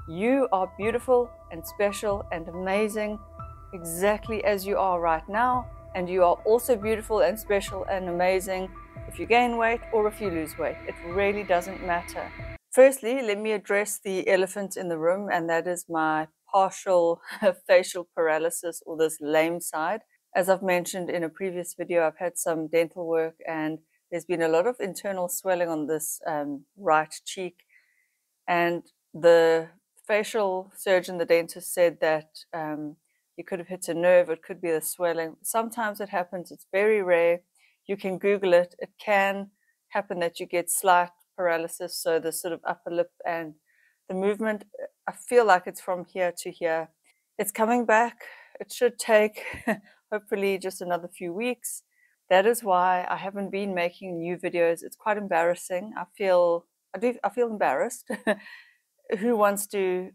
You are beautiful and special and amazing exactly as you are right now, and you are also beautiful and special and amazing if you gain weight or if you lose weight. It really doesn't matter. Firstly, let me address the elephant in the room, and that is my partial facial paralysis, or this lame side. As I've mentioned in a previous video, I've had some dental work and there's been a lot of internal swelling on this right cheek, and the facial surgeon, the dentist, said that you could have hit a nerve. It could be the swelling. Sometimes it happens. It's very rare. You can Google it. It can happen that you get slight paralysis, so the sort of upper lip and the movement, I feel like it's from here to here. It's coming back. It should take hopefully just another few weeks. That is why I haven't been making new videos. It's quite embarrassing. I feel embarrassed. Who wants to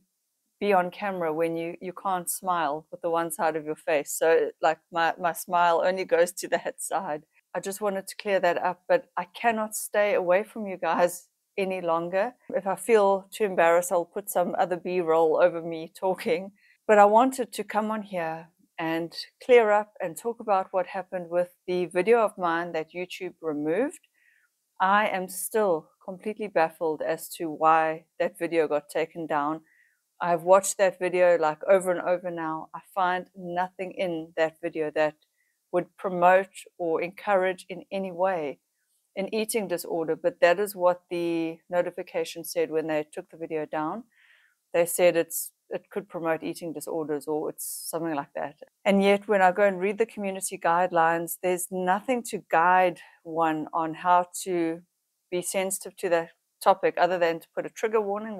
be on camera when you can't smile with the one side of your face? So like my smile only goes to that side. I just wanted to clear that up, but I cannot stay away from you guys any longer. If I feel too embarrassed, I'll put some other B-roll over me talking. But I wanted to come on here and clear up and talk about what happened with the video of mine that YouTube removed. I am still completely baffled as to why that video got taken down. I've watched that video like over and over now. I find nothing in that video that would promote or encourage in any way an eating disorder, but that is what the notification said when they took the video down. They said it could promote eating disorders, or it's something like that. And yet when I go and read the community guidelines, there's nothing to guide one on how to be sensitive to that topic other than to put a trigger warning,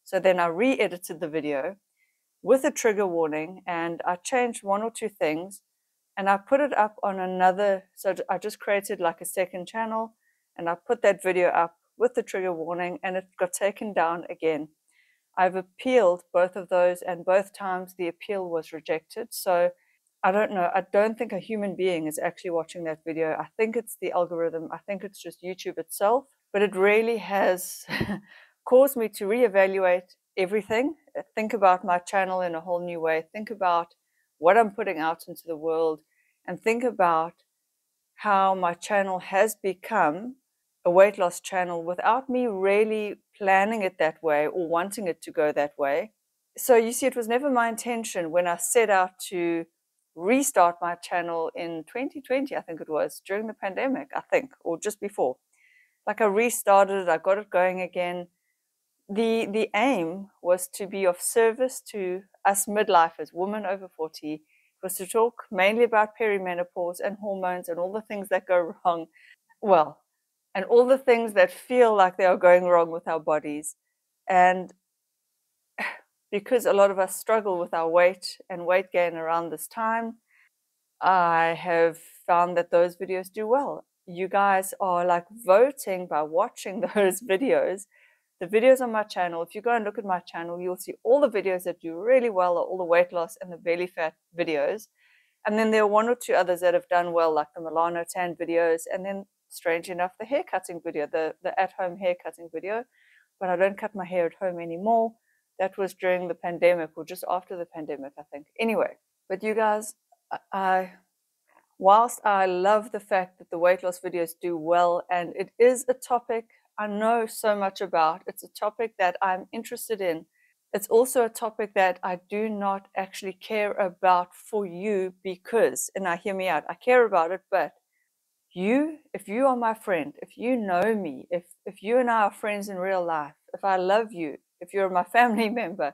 so then I re-edited the video with a trigger warning, and I changed one or two things, and I put it up on another. So I just created like a second channel, and I put that video up with the trigger warning, and it got taken down again. I've appealed both of those, and both times the appeal was rejected. So I don't know. I don't think a human being is actually watching that video. I think it's the algorithm. I think it's just YouTube itself. But it really has caused me to reevaluate everything. Think about my channel in a whole new way. Think about what I'm putting out into the world, and think about how my channel has become a weight loss channel without me really planning it that way or wanting it to go that way. So you see, it was never my intention when I set out to restart my channel in 2020, I think it was, during the pandemic, I think, or just before. Like I restarted it, I got it going again. The aim was to be of service to us midlifers, women over 40. It was to talk mainly about perimenopause and hormones and all the things that go wrong. Well, and all the things that feel like they are going wrong with our bodies. And because a lot of us struggle with our weight and weight gain around this time, I have found that those videos do well. You guys are like voting by watching those videos. The videos on my channel, if you go and look at my channel, you'll see all the videos that do really well are all the weight loss and the belly fat videos. And then there are one or two others that have done well, like the Milano tan videos, and then, strange enough, the hair cutting video, the at-home hair cutting video. But I don't cut my hair at home anymore. That was during the pandemic, or just after the pandemic, I think. Anyway, but you guys, whilst I love the fact that the weight loss videos do well, and it is a topic I know so much about, it's a topic that I'm interested in, it's also a topic that I do not actually care about for you, because, and now hear me out, I care about it, but you, if you are my friend, if you know me, if you and I are friends in real life, if I love you, if you're my family member,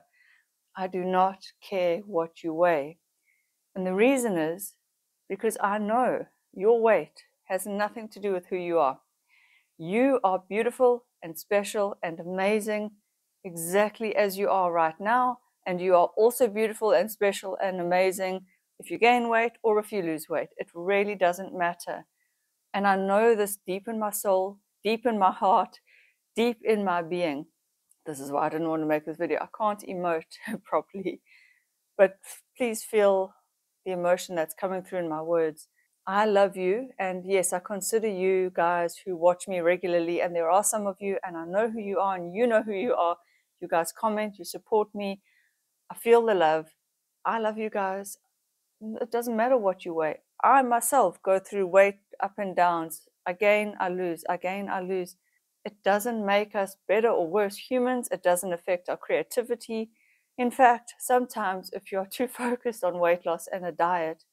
I do not care what you weigh. And the reason is because I know your weight has nothing to do with who you are. You are beautiful and special and amazing exactly as you are right now, and you are also beautiful and special and amazing if you gain weight or if you lose weight. It really doesn't matter. And I know this deep in my soul, deep in my heart, deep in my being. This is why I didn't want to make this video. I can't emote properly, but please feel the emotion that's coming through in my words. I love you, and yes, I consider you guys who watch me regularly, and there are some of you, and I know who you are, and you know who you are. You guys comment, you support me. I feel the love. I love you guys. It doesn't matter what you weigh. I myself go through weight up and downs. I gain, I lose. I gain, I lose. It doesn't make us better or worse humans. It doesn't affect our creativity. In fact, sometimes if you're too focused on weight loss and a diet,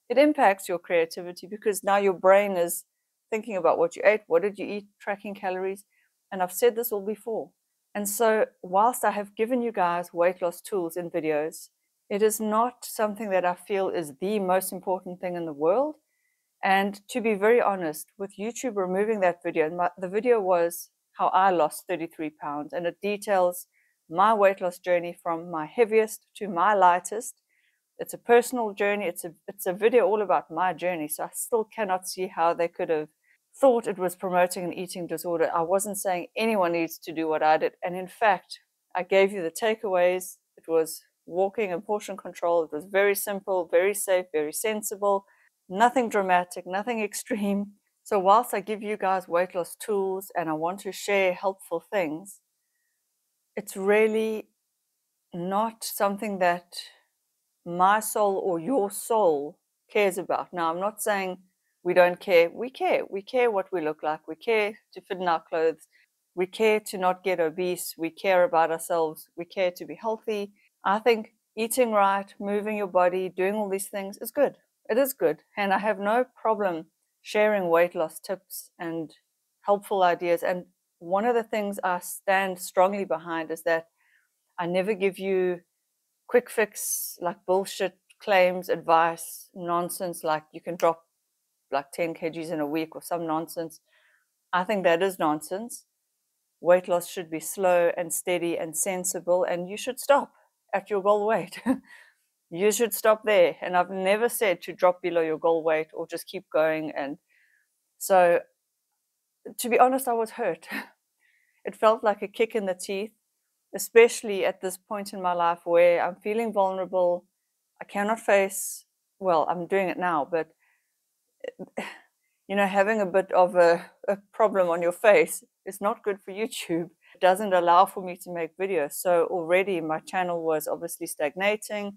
it impacts your creativity because now your brain is thinking about what you ate, what did you eat, tracking calories. And I've said this all before. And so whilst I have given you guys weight loss tools in videos, it is not something that I feel is the most important thing in the world. And to be very honest, with YouTube removing that video, the video was how I lost 33 pounds, and it details my weight loss journey from my heaviest to my lightest. It's a personal journey. It's a video all about my journey. So I still cannot see how they could have thought it was promoting an eating disorder. I wasn't saying anyone needs to do what I did. And in fact, I gave you the takeaways. It was walking and portion control. It was very simple, very safe, very sensible, nothing dramatic, nothing extreme. So whilst I give you guys weight loss tools and I want to share helpful things, it's really not something that my soul or your soul cares about. Now, I'm not saying we don't care. We care. We care what we look like. We care to fit in our clothes. We care to not get obese. We care about ourselves. We care to be healthy. I think eating right, moving your body, doing all these things is good. It is good. And I have no problem sharing weight loss tips and helpful ideas. And one of the things I stand strongly behind is that I never give you quick fix, like bullshit claims, advice, nonsense, like you can drop like 10 kgs in a week or some nonsense. I think that is nonsense. Weight loss should be slow and steady and sensible, and you should stop at your goal weight. You should stop there. And I've never said to drop below your goal weight or just keep going. And so, to be honest, I was hurt. It felt like a kick in the teeth, especially at this point in my life where I'm feeling vulnerable. I cannot face, well, I'm doing it now, but you know, having a bit of a problem on your face is not good for YouTube. It doesn't allow for me to make videos. So already my channel was obviously stagnating.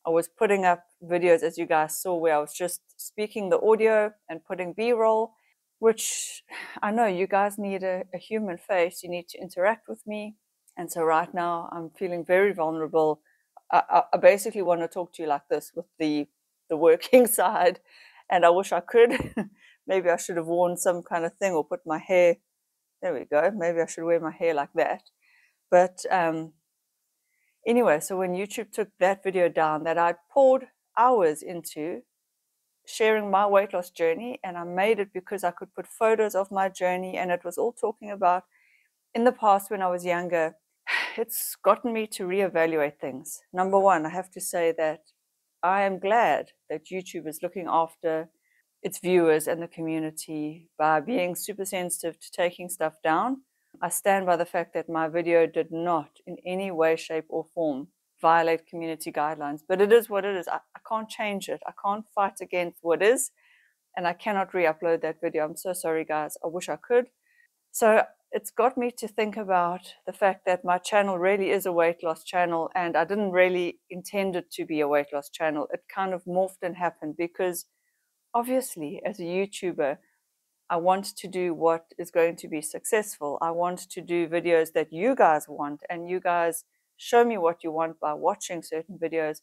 I was putting up videos, as you guys saw, where I was just speaking the audio and putting B-roll, which I know you guys need a human face. You need to interact with me. And so right now I'm feeling very vulnerable. I basically want to talk to you like this with the working side. And I wish I could. Maybe I should have worn some kind of thing or put my hair. There we go. Maybe I should wear my hair like that. But anyway, so when YouTube took that video down that I'd poured hours into sharing my weight loss journey, and I made it because I could put photos of my journey, and it was all talking about in the past when I was younger, it's gotten me to reevaluate things. Number one, I have to say that I am glad that YouTube is looking after its viewers and the community by being super sensitive to taking stuff down. I stand by the fact that my video did not in any way, shape, or form violate community guidelines, but it is what it is. I can't change it. I can't fight against what is, and I cannot re-upload that video. I'm so sorry, guys. I wish I could. So it's got me to think about the fact that my channel really is a weight loss channel, and I didn't really intend it to be a weight loss channel. It kind of morphed and happened because obviously as a YouTuber, I want to do what is going to be successful. I want to do videos that you guys want, and you guys show me what you want by watching certain videos.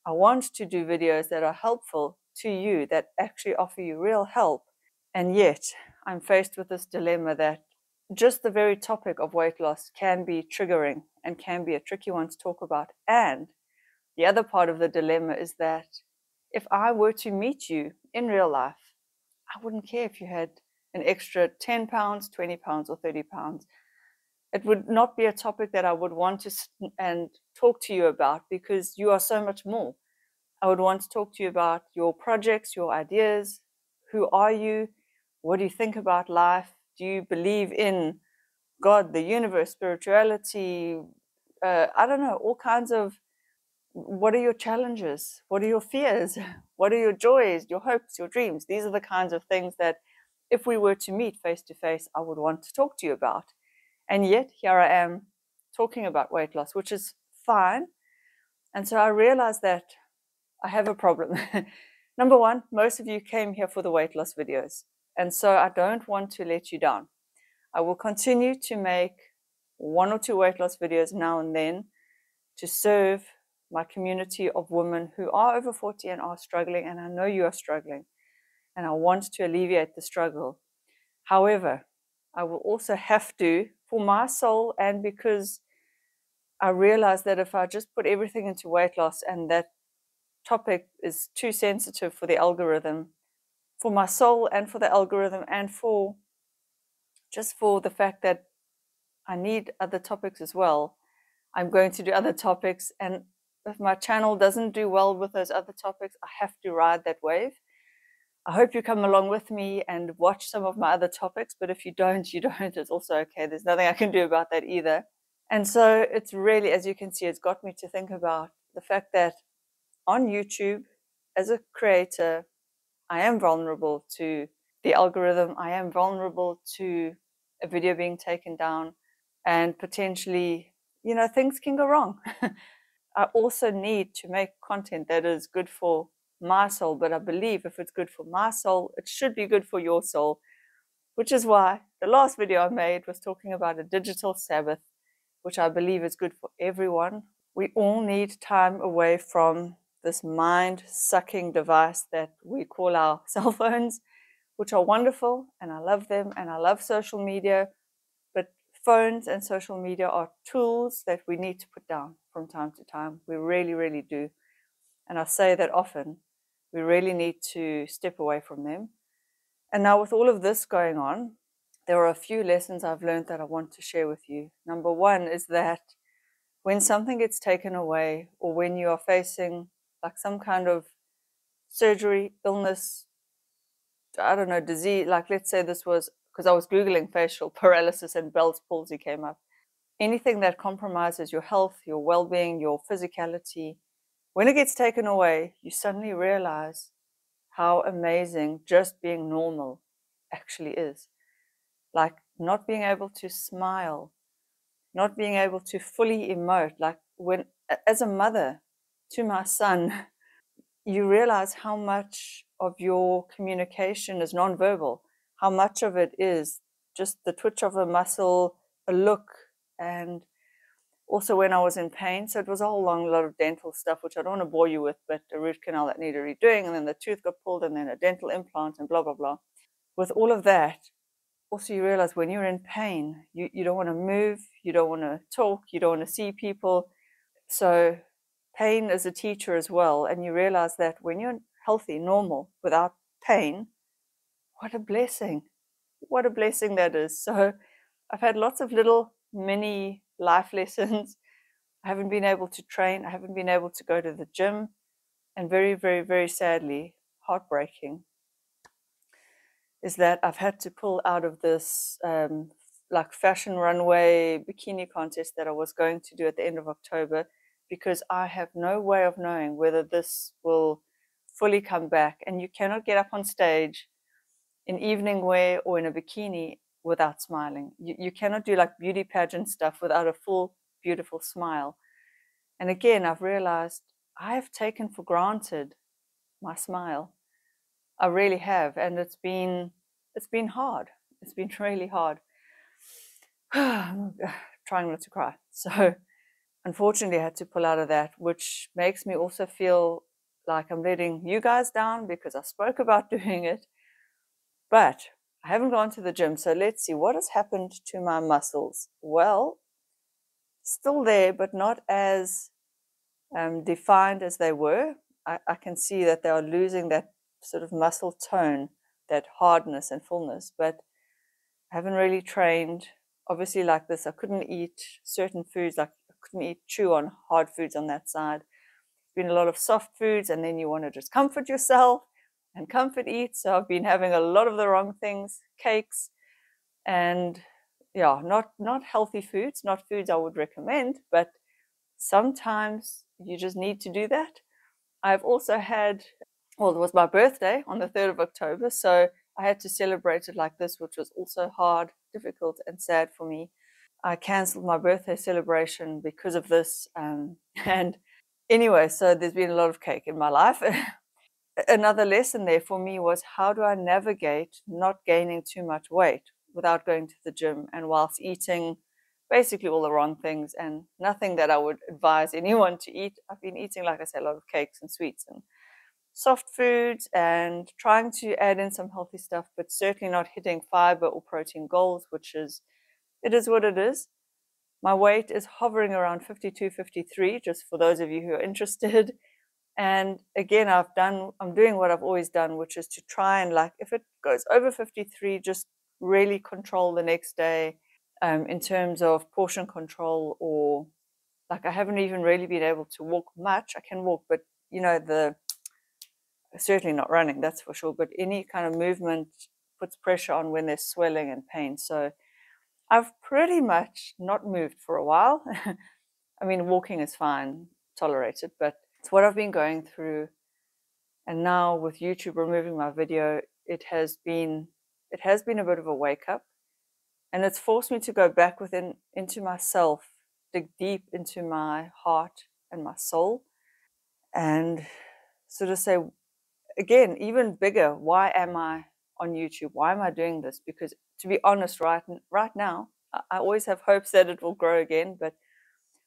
I want to do videos that are helpful to you, that actually offer you real help. And yet I'm faced with this dilemma that just the very topic of weight loss can be triggering and can be a tricky one to talk about. And the other part of the dilemma is that if I were to meet you in real life, I wouldn't care if you had an extra 10 pounds, 20 pounds, or 30 pounds. It would not be a topic that I would want to and talk to you about because you are so much more. I would want to talk to you about your projects, your ideas. Who are you? What do you think about life? Do you believe in God, the universe, spirituality? I don't know, all kinds of, what are your challenges? What are your fears? What are your joys, your hopes, your dreams? These are the kinds of things that if we were to meet face to face, I would want to talk to you about. And yet here I am talking about weight loss, which is fine. And so I realized that I have a problem. Number one, most of you came here for the weight loss videos. And so I don't want to let you down. I will continue to make 1 or 2 weight loss videos now and then to serve my community of women who are over 40 and are struggling. And I know you are struggling. And I want to alleviate the struggle. However, I will also have to, for my soul, and because I realize that if I just put everything into weight loss and that topic is too sensitive for the algorithm, for my soul and for the algorithm, and for just for the fact that I need other topics as well, I'm going to do other topics. And if my channel doesn't do well with those other topics, I have to ride that wave. I hope you come along with me and watch some of my other topics, but if you don't, you don't. It's also okay. There's nothing I can do about that either. And so it's really, as you can see, it's got me to think about the fact that on YouTube, as a creator, I am vulnerable to the algorithm. I am vulnerable to a video being taken down, and potentially, things can go wrong. I also need to make content that is good for my soul, but I believe if it's good for my soul, it should be good for your soul, which is why the last video I made was talking about a digital Sabbath, which I believe is good for everyone. We all need time away from this mind-sucking device that we call our cell phones, which are wonderful, and I love them, and I love social media, but phones and social media are tools that we need to put down from time to time. We really, really do. And I say that often. We really need to step away from them. And now with all of this going on, there are a few lessons I've learned that I want to share with you. Number one is that when something gets taken away, or when you are facing like some kind of surgery, illness, I don't know, disease, like let's say this was, because I was Googling facial paralysis and Bell's palsy came up. Anything that compromises your health, your well-being, your physicality, when it gets taken away, you suddenly realize how amazing just being normal actually is. Like not being able to smile, not being able to fully emote. Like when, as a mother to my son, you realize how much of your communication is nonverbal, how much of it is just the twitch of a muscle, a look, and also when I was in pain. So it was a whole long lot of dental stuff, which I don't want to bore you with, but a root canal that needed redoing, and then the tooth got pulled, and then a dental implant, and blah, blah, blah. With all of that, also you realize when you're in pain, you don't want to move, you don't want to talk, you don't want to see people. So pain is a teacher as well, and you realize that when you're healthy, normal, without pain, what a blessing. What a blessing that is. So I've had lots of little mini life lessons. I haven't been able to train. I haven't been able to go to the gym. And very, very, very sadly, heartbreaking, is that I've had to pull out of this like fashion runway bikini contest that I was going to do at the end of October, because I have no way of knowing whether this will fully come back. And you cannot get up on stage in evening wear or in a bikini without smiling. You cannot do like beauty pageant stuff without a full, beautiful smile. And again, I've realized I have taken for granted my smile. I really have. And it's been hard. It's been really hard. Trying not to cry. So unfortunately, I had to pull out of that, which makes me also feel like I'm letting you guys down because I spoke about doing it. But I haven't gone to the gym, so let's see what has happened to my muscles. Well, still there, but not as defined as they were. I can see that they are losing that sort of muscle tone, that hardness and fullness, but I haven't really trained. Obviously, like this, I couldn't eat certain foods, like I couldn't chew on hard foods on that side. Been a lot of soft foods, and then you want to just comfort yourself and comfort eat. So I've been having a lot of the wrong things, cakes, and yeah, not healthy foods, not foods I would recommend, but sometimes you just need to do that. I've also had, well, it was my birthday on the 3rd of October, so I had to celebrate it like this, which was also hard, difficult, and sad for me. I cancelled my birthday celebration because of this. And anyway, so there's been a lot of cake in my life. Another lesson there for me was, how do I navigate not gaining too much weight without going to the gym and whilst eating basically all the wrong things and nothing that I would advise anyone to eat. I've been eating, like I said, a lot of cakes and sweets and soft foods and trying to add in some healthy stuff, but certainly not hitting fiber or protein goals, which is, it is what it is. My weight is hovering around 52, 53, just for those of you who are interested. And again, I'm doing what I've always done, which is to try and, like, if it goes over 53, just really control the next day in terms of portion control, or like, I haven't even really been able to walk much. I can walk, but you know, certainly not running, that's for sure. But any kind of movement puts pressure on when there's swelling and pain. So I've pretty much not moved for a while. I mean, walking is fine, tolerated, but it's what I've been going through. And now with YouTube removing my video, it has been a bit of a wake up, and it's forced me to go back into myself, dig deep into my heart and my soul, and sort of say, again, even bigger, why am I on YouTube? Why am I doing this? Because to be honest, right now, I always have hopes that it will grow again, but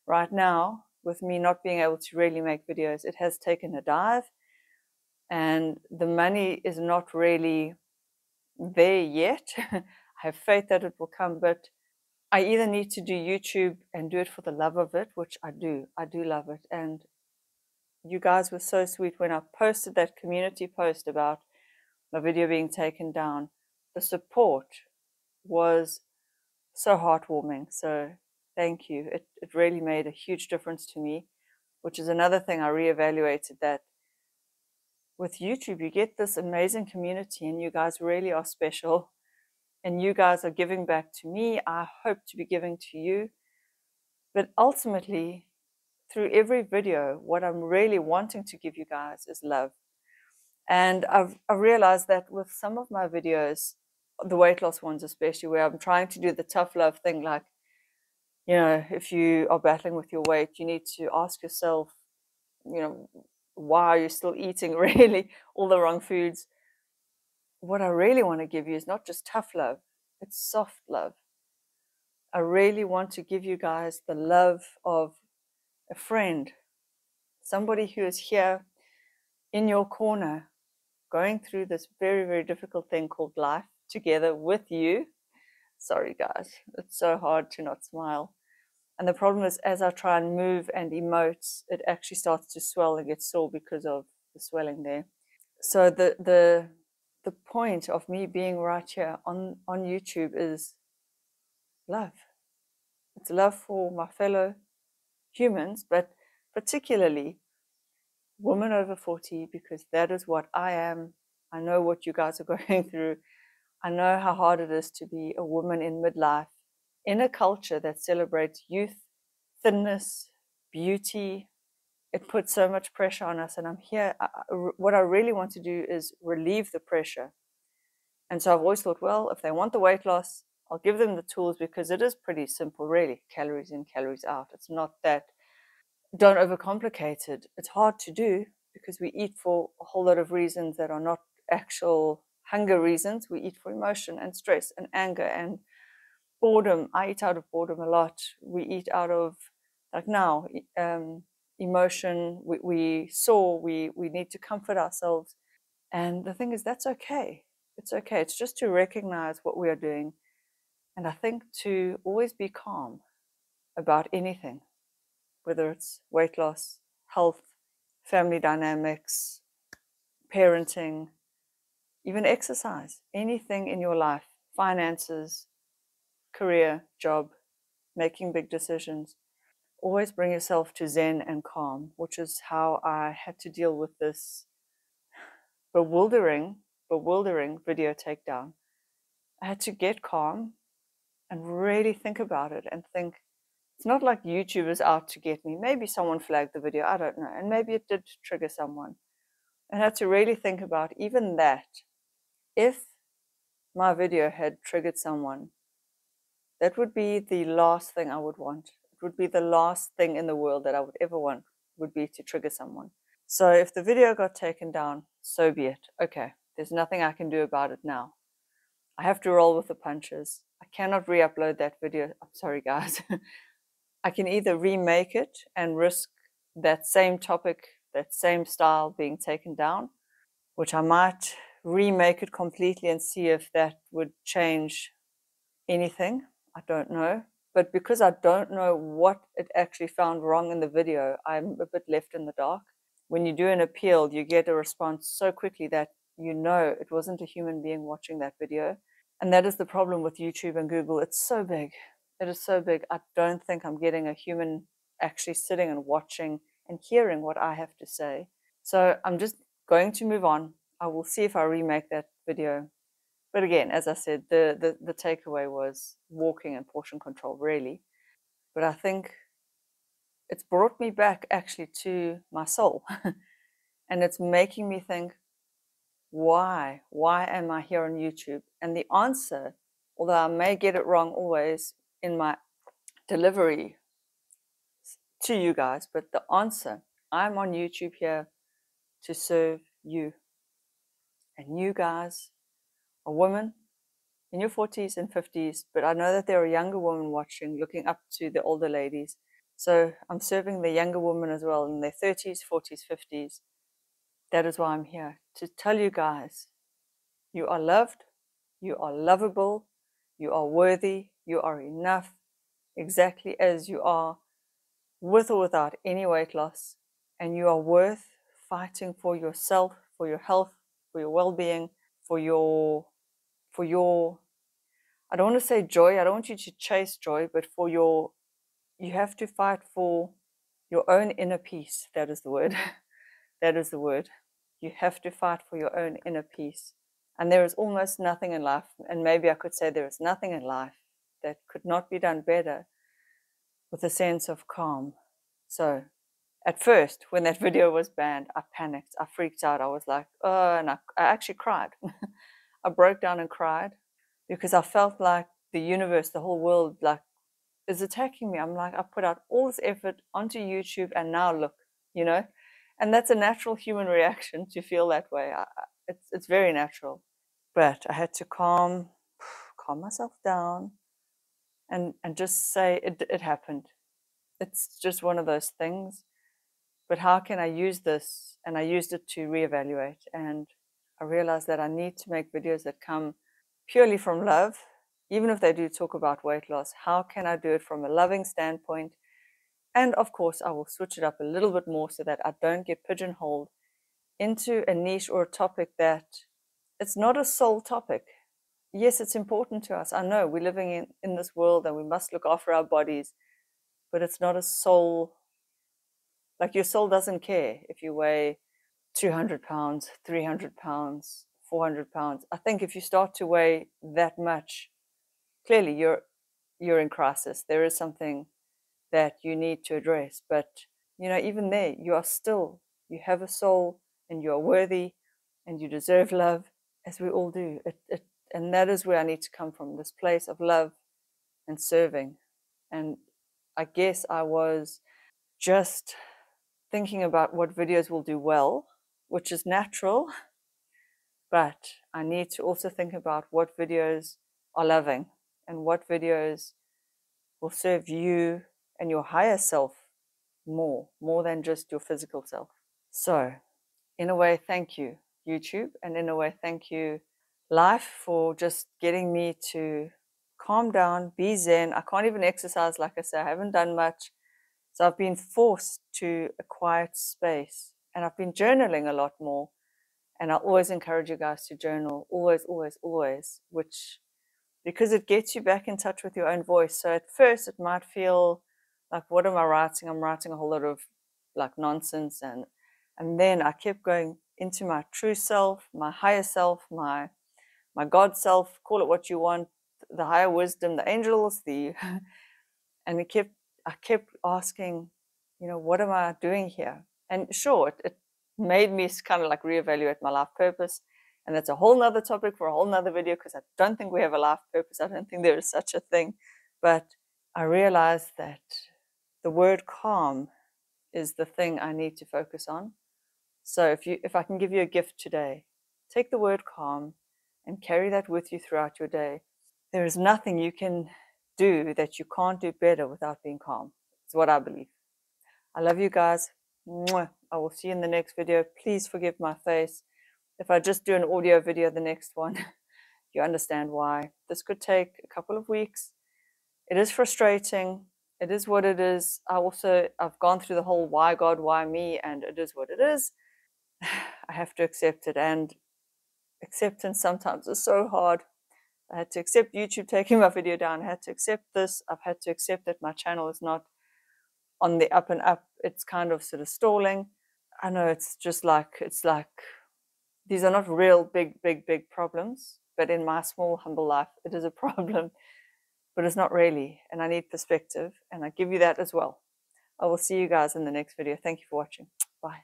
right now, with me not being able to really make videos, it has taken a dive, and the money is not really there yet. I have faith that it will come, but I either need to do YouTube and do it for the love of it, which I do. I do love it. And you guys were so sweet when I posted that community post about my video being taken down. The support was so heartwarming. So thank you. It really made a huge difference to me, which is another thing I reevaluated, that with YouTube, you get this amazing community and you guys really are special and you guys are giving back to me. I hope to be giving to you. But ultimately, through every video, what I'm really wanting to give you guys is love. And I've realized that with some of my videos, the weight loss ones especially, where I'm trying to do the tough love thing, like, you know, if you are battling with your weight, you need to ask yourself, you know, why are you still eating really all the wrong foods? What I really want to give you is not just tough love, it's soft love. I really want to give you guys the love of a friend, somebody who is here in your corner, going through this very, very difficult thing called life together with you. Sorry, guys, it's so hard to not smile. And the problem is, as I try and move and emote, it actually starts to swell and get sore because of the swelling there. So the point of me being right here on YouTube is love. It's love for my fellow humans, but particularly women over 40, because that is what I am. I know what you guys are going through. I know how hard it is to be a woman in midlife in a culture that celebrates youth, thinness, beauty. It puts so much pressure on us, and I'm here. What I really want to do is relieve the pressure. And so I've always thought, well, if they want the weight loss, I'll give them the tools, because it is pretty simple, really. Calories in, calories out. It's not that, don't overcomplicate it. It's hard to do because we eat for a whole lot of reasons that are not actual hunger reasons. We eat for emotion and stress and anger and boredom. I eat out of boredom a lot. We eat out of, like now, emotion. We need to comfort ourselves. And the thing is, that's okay. It's okay. It's just to recognize what we are doing. And I think to always be calm about anything, whether it's weight loss, health, family dynamics, parenting, even exercise, anything in your life, finances, career, job, making big decisions. Always bring yourself to zen and calm, which is how I had to deal with this bewildering video takedown. I had to get calm and really think about it and think, it's not like YouTube is out to get me. Maybe someone flagged the video, I don't know. And maybe it did trigger someone. I had to really think about even that. If my video had triggered someone, That would be the last thing I would want. It would be the last thing in the world that I would ever want, would be to trigger someone. So if the video got taken down, so be it. Okay, there's nothing I can do about it now. I have to roll with the punches. I cannot re-upload that video. I'm sorry, guys. I can either remake it and risk that same topic, that same style being taken down, which I might remake it completely and see if that would change anything. I don't know. But because I don't know what it actually found wrong in the video, I'm a bit left in the dark. When you do an appeal, you get a response so quickly that you know it wasn't a human being watching that video. And that is the problem with YouTube and Google. It's so big. It is so big. I don't think I'm getting a human actually sitting and watching and hearing what I have to say. So I'm just going to move on. I will see if I remake that video. But again, as I said, the takeaway was walking and portion control, really. But I think it's brought me back actually to my soul. And it's making me think, why? Why am I here on YouTube? And the answer, although I may get it wrong always in my delivery to you guys, but the answer, I'm on YouTube here to serve you. And you guys are women in your 40s and 50s, but I know that there are younger women watching, looking up to the older ladies. So I'm serving the younger women as well in their 30s, 40s, 50s. That is why I'm here, to tell you guys, you are loved, you are lovable, you are worthy, you are enough, exactly as you are, with or without any weight loss, and you are worth fighting for yourself, for your health, for your well-being, for your, I don't want to say joy, I don't want you to chase joy, but for your, you have to fight for your own inner peace. That is the word. That is the word. You have to fight for your own inner peace. And there is almost nothing in life, and maybe I could say there is nothing in life that could not be done better with a sense of calm. So at first, when that video was banned, I panicked, I freaked out, I was like, oh, and I actually cried. I broke down and cried because I felt like the universe, the whole world, like, is attacking me. I'm like, I put out all this effort onto YouTube and now look, you know? And that's a natural human reaction to feel that way. It's very natural. But I had to calm myself down and just say it happened. It's just one of those things. But how can I use this? And I used it to reevaluate. And I realized that I need to make videos that come purely from love, even if they do talk about weight loss. How can I do it from a loving standpoint? And of course, I will switch it up a little bit more so that I don't get pigeonholed into a niche or a topic that it's not a soul topic. Yes, it's important to us. I know we're living in this world and we must look after our bodies, but it's not a soul. Like your soul doesn't care if you weigh 200 pounds, 300 pounds, 400 pounds. I think if you start to weigh that much, clearly you're in crisis. There is something that you need to address. But, you know, even there, you are still, you have a soul and you are worthy and you deserve love, as we all do. And that is where I need to come from, this place of love and serving. And I guess I was just thinking about what videos will do well, which is natural, but I need to also think about what videos are loving and what videos will serve you and your higher self more than just your physical self. So in a way, thank you, YouTube, and in a way, thank you, life, for just getting me to calm down, be zen. I can't even exercise, like I say, I haven't done much. So I've been forced to a quiet space, and I've been journaling a lot more. And I always encourage you guys to journal, always, always, always, which, because it gets you back in touch with your own voice. So at first it might feel like, what am I writing? I'm writing a whole lot of like nonsense. And then I kept going into my true self, my higher self, my God self, call it what you want, the higher wisdom, the angels, and I kept asking, you know, what am I doing here? And sure, it made me kind of like reevaluate my life purpose. And that's a whole nother topic for a whole nother video, because I don't think we have a life purpose. I don't think there is such a thing. But I realized that the word calm is the thing I need to focus on. So if I can give you a gift today, take the word calm and carry that with you throughout your day. There is nothing you can do that you can't do better without being calm. It's what I believe. I love you guys. Mwah. I will see you in the next video. Please forgive my face. If I just do an audio video, the next one, you understand why. This could take a couple of weeks. It is frustrating. It is what it is. I've gone through the whole why God, why me, and it is what it is. I have to accept it, and acceptance sometimes is so hard. I had to accept YouTube taking my video down. I had to accept this. I've had to accept that my channel is not on the up and up. It's kind of sort of stalling. I know it's like these are not real big problems, but in my small humble life it is a problem, but it's not really, and I need perspective, and I give you that as well. I will see you guys in the next video. Thank you for watching. Bye.